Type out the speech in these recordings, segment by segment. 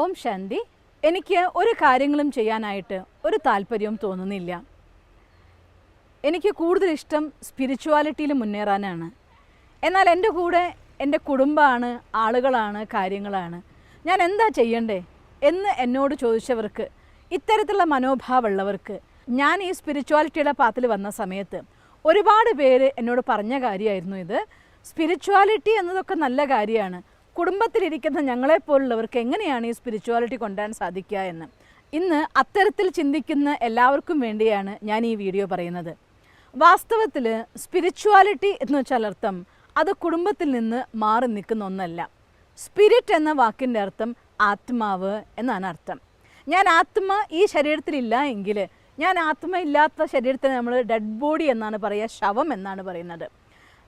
ഓം ശാന്തി. എനിക്ക് ഒരു കാര്യങ്ങളും ചെയ്യാനായിട്ട് ഒരു താല്പര്യവും തോന്നുന്നില്ല. എനിക്ക് കൂടുതൽ ഇഷ്ടം സ്പിരിച്വാലിറ്റിയിൽ മുന്നേറാനാണ്. എന്നാൽ എൻ്റെ കൂടെ എൻ്റെ കുടുംബമാണ്, ആളുകളാണ്, കാര്യങ്ങളാണ്. ഞാൻ എന്താ ചെയ്യണ്ടേ എന്ന് എന്നോട് ചോദിച്ചവർക്ക്, ഇത്തരത്തിലുള്ള മനോഭാവമുള്ളവർക്ക് ഞാൻ ഈ സ്പിരിച്വാലിറ്റിയുടെ പാത്തിൽ വന്ന സമയത്ത് ഒരുപാട് പേര് എന്നോട് പറഞ്ഞ കാര്യമായിരുന്നു ഇത്. സ്പിരിച്വാലിറ്റി എന്നതൊക്കെ നല്ല കാര്യമാണ്. കുടുംബത്തിലിരിക്കുന്ന ഞങ്ങളെപ്പോലുള്ളവർക്ക് എങ്ങനെയാണ് ഈ സ്പിരിച്വാലിറ്റി കൊണ്ടുവരാൻ സാധിക്കുക എന്ന്. ഇന്ന് അത്തരത്തിൽ ചിന്തിക്കുന്ന എല്ലാവർക്കും വേണ്ടിയാണ് ഞാൻ ഈ വീഡിയോ പറയുന്നത്. വാസ്തവത്തിൽ സ്പിരിച്വാലിറ്റി എന്ന് വെച്ചാൽ അർത്ഥം അത് കുടുംബത്തിൽ നിന്ന് മാറി നിൽക്കുന്ന ഒന്നല്ല. സ്പിരിറ്റ് എന്ന വാക്കിൻ്റെ അർത്ഥം ആത്മാവ് എന്നാണ് അർത്ഥം. ഞാൻ ആത്മ ഈ ശരീരത്തിലില്ല എങ്കിൽ, ഞാൻ ആത്മ ഇല്ലാത്ത ശരീരത്തിന് നമ്മൾ ഡെഡ് ബോഡി എന്നാണ് പറയുക, ശവം എന്നാണ് പറയുന്നത്.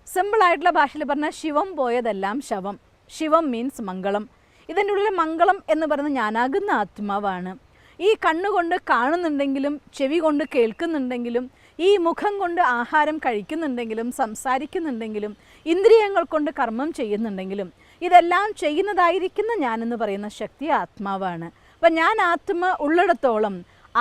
സിമ്പിളായിട്ടുള്ള ഭാഷയിൽ പറഞ്ഞാൽ ശിവം പോയതെല്ലാം ശവം. ശിവം മീൻസ് മംഗളം. ഇതിൻ്റെ ഉള്ളിൽ മംഗളം എന്ന് പറയുന്നത് ഞാനാകുന്ന ആത്മാവാണ്. ഈ കണ്ണുകൊണ്ട് കാണുന്നുണ്ടെങ്കിലും, ചെവി കൊണ്ട് കേൾക്കുന്നുണ്ടെങ്കിലും, ഈ മുഖം കൊണ്ട് ആഹാരം കഴിക്കുന്നുണ്ടെങ്കിലും, സംസാരിക്കുന്നുണ്ടെങ്കിലും, ഇന്ദ്രിയങ്ങൾ കൊണ്ട് കർമ്മം ചെയ്യുന്നുണ്ടെങ്കിലും, ഇതെല്ലാം ചെയ്യുന്നതായിരിക്കുന്ന ഞാനെന്ന് പറയുന്ന ശക്തി ആത്മാവാണ്. അപ്പം ഞാൻ ആത്മ ഉള്ളിടത്തോളം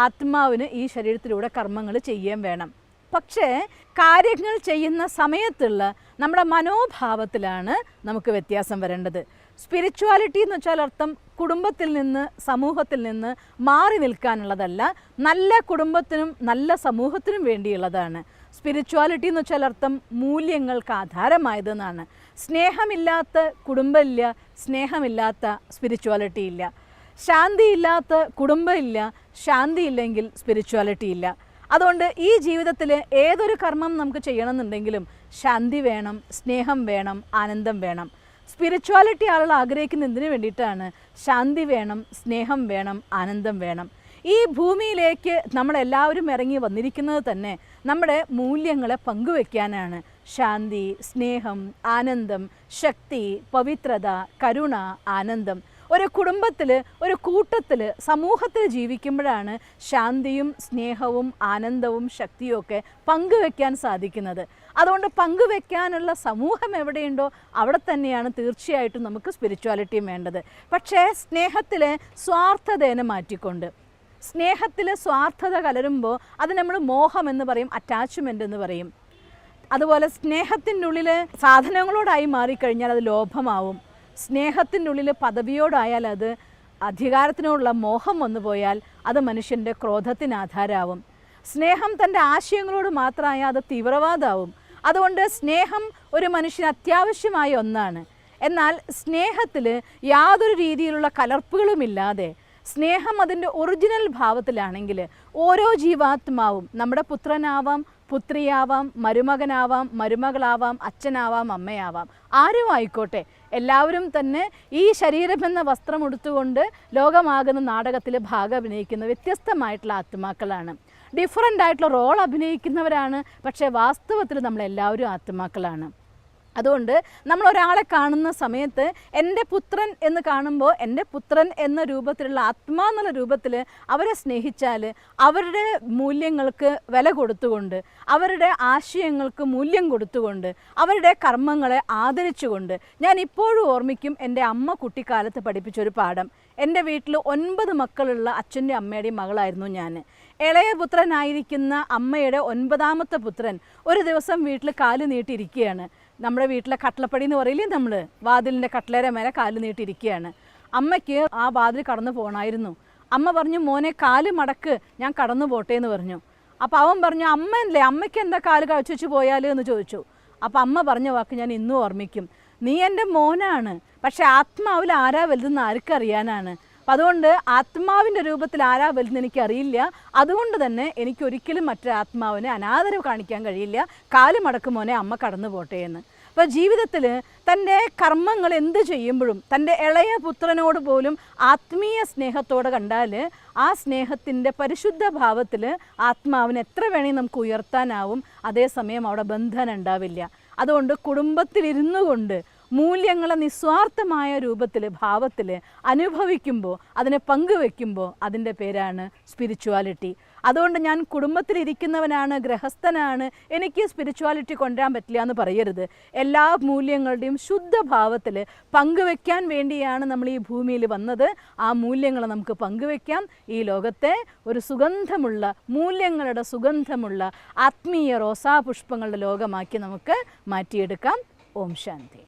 ആത്മാവിന് ഈ ശരീരത്തിലൂടെ കർമ്മങ്ങൾ ചെയ്യാൻ വേണം. പക്ഷേ കാര്യങ്ങൾ ചെയ്യുന്ന സമയത്തുള്ള നമ്മുടെ മനോഭാവത്തിലാണ് നമുക്ക് വ്യത്യാസം വരേണ്ടത്. സ്പിരിച്വാലിറ്റി എന്ന് വെച്ചാൽ അർത്ഥം കുടുംബത്തിൽ നിന്ന്, സമൂഹത്തിൽ നിന്ന് മാറി നിൽക്കാനുള്ളതല്ല, നല്ല കുടുംബത്തിനും നല്ല സമൂഹത്തിനും വേണ്ടിയുള്ളതാണ്. സ്പിരിച്വാലിറ്റി എന്ന് വെച്ചാൽ അർത്ഥം മൂല്യങ്ങൾക്ക് ആധാരമായതെന്നാണ്. സ്നേഹമില്ലാത്ത കുടുംബമില്ല, സ്നേഹമില്ലാത്ത സ്പിരിച്വാലിറ്റി ഇല്ല. ശാന്തിയില്ലാത്ത കുടുംബമില്ല, ശാന്തിയില്ലെങ്കിൽ സ്പിരിച്വാലിറ്റി ഇല്ല. അതുകൊണ്ട് ഈ ജീവിതത്തിൽ ഏതൊരു കർമ്മം നമുക്ക് ചെയ്യണമെന്നുണ്ടെങ്കിലും ശാന്തി വേണം, സ്നേഹം വേണം, ആനന്ദം വേണം. സ്പിരിച്വാലിറ്റി ആളുകൾ ആഗ്രഹിക്കുന്ന എന്തിനു വേണ്ടിയിട്ടാണ്? ശാന്തി വേണം, സ്നേഹം വേണം, ആനന്ദം വേണം. ഈ ഭൂമിയിലേക്ക് നമ്മളെല്ലാവരും ഇറങ്ങി വന്നിരിക്കുന്നത് തന്നെ നമ്മുടെ മൂല്യങ്ങളെ പങ്കുവെക്കാനാണ്. ശാന്തി, സ്നേഹം, ആനന്ദം, ശക്തി, പവിത്രത, കരുണ, ആനന്ദം. ഒരു കുടുംബത്തിൽ, ഒരു കൂട്ടത്തിൽ, സമൂഹത്തിൽ ജീവിക്കുമ്പോഴാണ് ശാന്തിയും സ്നേഹവും ആനന്ദവും ശക്തിയും ഒക്കെ പങ്കുവെക്കാൻ സാധിക്കുന്നത്. അതുകൊണ്ട് പങ്കുവെക്കാനുള്ള സമൂഹം എവിടെയുണ്ടോ അവിടെ തന്നെയാണ് തീർച്ചയായിട്ടും നമുക്ക് സ്പിരിച്വാലിറ്റിയും വേണ്ടത്. പക്ഷേ സ്നേഹത്തിലെ സ്വാർത്ഥതേനെ മാറ്റിക്കൊണ്ട്, സ്നേഹത്തിൽ സ്വാർത്ഥത കലരുമ്പോൾ അത് നമ്മൾ മോഹം എന്ന് പറയും, അറ്റാച്ച്മെൻ്റ് എന്ന് പറയും. അതുപോലെ സ്നേഹത്തിൻ്റെ ഉള്ളിൽ സാധനങ്ങളോടായി മാറിക്കഴിഞ്ഞാൽ അത് ലോഭമാവും. സ്നേഹത്തിൻ്റെ ഉള്ളിൽ പദവിയോടായാൽ അത് അധികാരത്തിനോടുള്ള മോഹം വന്നു പോയാൽ അത് മനുഷ്യൻ്റെ ക്രോധത്തിന് ആധാരമാവും. സ്നേഹം തൻ്റെ ആശയങ്ങളോട് മാത്രമായാൽ അത് തീവ്രവാദമാവും. അതുകൊണ്ട് സ്നേഹം ഒരു മനുഷ്യന് അത്യാവശ്യമായ ഒന്നാണ്. എന്നാൽ സ്നേഹത്തിൽ യാതൊരു രീതിയിലുള്ള കലർപ്പുകളുമില്ലാതെ സ്നേഹം അതിൻ്റെ ഒറിജിനൽ ഭാവത്തിലാണെങ്കിൽ ഓരോ ജീവാത്മാവും, നമ്മുടെ പുത്രനാവാം, പുത്രിയാവാം, മരുമകനാവാം, മരുമകളാവാം, അച്ഛനാവാം, അമ്മയാവാം, ആരും ആയിക്കോട്ടെ, എല്ലാവരും തന്നെ ഈ ശരീരമെന്ന വസ്ത്രം ഉടുത്തുകൊണ്ട് ലോകമാകുന്ന നാടകത്തിൽ ഭാഗം അഭിനയിക്കുന്ന വ്യത്യസ്തമായിട്ടുള്ള ആത്മാക്കളാണ്. ഡിഫറൻ്റ് ആയിട്ടുള്ള റോൾ അഭിനയിക്കുന്നവരാണ്. പക്ഷേ വാസ്തവത്തിൽ നമ്മളെല്ലാവരും ആത്മാക്കളാണ്. അതുകൊണ്ട് നമ്മളൊരാളെ കാണുന്ന സമയത്ത് എൻ്റെ പുത്രൻ എന്ന് കാണുമ്പോൾ എൻ്റെ പുത്രൻ എന്ന രൂപത്തിലുള്ള ആത്മാ എന്നുള്ള രൂപത്തിൽ അവരെ സ്നേഹിച്ചാൽ, അവരുടെ മൂല്യങ്ങൾക്ക് വില കൊടുത്തുകൊണ്ട്, അവരുടെ ആശയങ്ങൾക്ക് മൂല്യം കൊടുത്തുകൊണ്ട്, അവരുടെ കർമ്മങ്ങളെ ആദരിച്ചുകൊണ്ട്. ഞാൻ ഇപ്പോഴും ഓർമ്മിക്കും എൻ്റെ അമ്മ കുട്ടിക്കാലത്ത് പഠിപ്പിച്ചൊരു പാഠം. എൻ്റെ വീട്ടിൽ 9 മക്കളുള്ള അച്ഛൻ്റെ അമ്മയുടെയും മകളായിരുന്നു ഞാൻ. ഇളയ പുത്രനായിരിക്കുന്ന അമ്മയുടെ 9ാമത്തെ പുത്രൻ ഒരു ദിവസം വീട്ടിൽ കാല് നീട്ടിയിരിക്കുകയാണ്. നമ്മുടെ വീട്ടിലെ കട്ടളപ്പടി എന്ന് പറയില്ലേ, നമ്മൾ വാതിലിൻ്റെ കട്ടലേരെ മേലെ കാല് നീട്ടിയിരിക്കുകയാണ്. അമ്മയ്ക്ക് ആ വാതിൽ കടന്നു പോകണമായിരുന്നു. അമ്മ പറഞ്ഞു, മോനെ കാല് മടക്ക്, ഞാൻ കടന്നു പോട്ടെ എന്ന് പറഞ്ഞു. അപ്പോൾ അവൻ പറഞ്ഞു, അമ്മയല്ലേ, അമ്മയ്ക്ക് എന്താ കാല് കഴിച്ചു വെച്ച് പോയാൽ എന്ന് ചോദിച്ചു. അപ്പോൾ അമ്മ പറഞ്ഞ വാക്ക് ഞാൻ ഇന്നും ഓർമ്മിക്കും. നീ എൻ്റെ മോനാണ്, പക്ഷേ ആത്മാവിൽ ആരാ വലുതെന്ന് ആർക്കറിയാനാണ്. അപ്പം അതുകൊണ്ട് ആത്മാവിൻ്റെ രൂപത്തിൽ ആരാ വലുതെന്ന് എനിക്കറിയില്ല. അതുകൊണ്ട് തന്നെ എനിക്കൊരിക്കലും മറ്റൊരു ആത്മാവിനെ അനാദരവ് കാണിക്കാൻ കഴിയില്ല. കാല് മടക്ക് മോനെ, അമ്മ കടന്നു പോട്ടെ എന്ന്. അപ്പോൾ ജീവിതത്തിൽ തൻ്റെ കർമ്മങ്ങൾ എന്ത് ചെയ്യുമ്പോഴും തൻ്റെ ഇളയ പുത്രനോട് പോലും ആത്മീയ സ്നേഹത്തോടെ കണ്ടാൽ ആ സ്നേഹത്തിൻ്റെ പരിശുദ്ധ ഭാവത്തിൽ ആത്മാവിനെ എത്ര വേണമെങ്കിൽ നമുക്ക് ഉയർത്താനാവും. അതേസമയം അവിടെ ബന്ധനം ഉണ്ടാവില്ല. അതുകൊണ്ട് കുടുംബത്തിലിരുന്നു കൊണ്ട് മൂല്യങ്ങളെ നിസ്വാർത്ഥമായ രൂപത്തിൽ ഭാവത്തിൽ അനുഭവിക്കുമ്പോൾ അതിനെ പങ്കുവെക്കുമ്പോൾ അതിൻ്റെ പേരാണ് സ്പിരിച്വാലിറ്റി. അതുകൊണ്ട് ഞാൻ കുടുംബത്തിലിരിക്കുന്നവനാണ്, ഗൃഹസ്ഥനാണ്, എനിക്ക് സ്പിരിച്വാലിറ്റി കൊണ്ടുവരാൻ പറ്റില്ല എന്ന് പറയരുത്. എല്ലാ മൂല്യങ്ങളുടെയും ശുദ്ധഭാവത്തിൽ പങ്കുവെക്കാൻ വേണ്ടിയാണ് നമ്മൾ ഈ ഭൂമിയിൽ വന്നത്. ആ മൂല്യങ്ങൾ നമുക്ക് പങ്കുവെക്കാം. ഈ ലോകത്തെ ഒരു സുഗന്ധമുള്ള, മൂല്യങ്ങളുടെ സുഗന്ധമുള്ള ആത്മീയ റോസാപുഷ്പങ്ങളുടെ ലോകമാക്കി നമുക്ക് മാറ്റിയെടുക്കാം. ഓം ശാന്തി.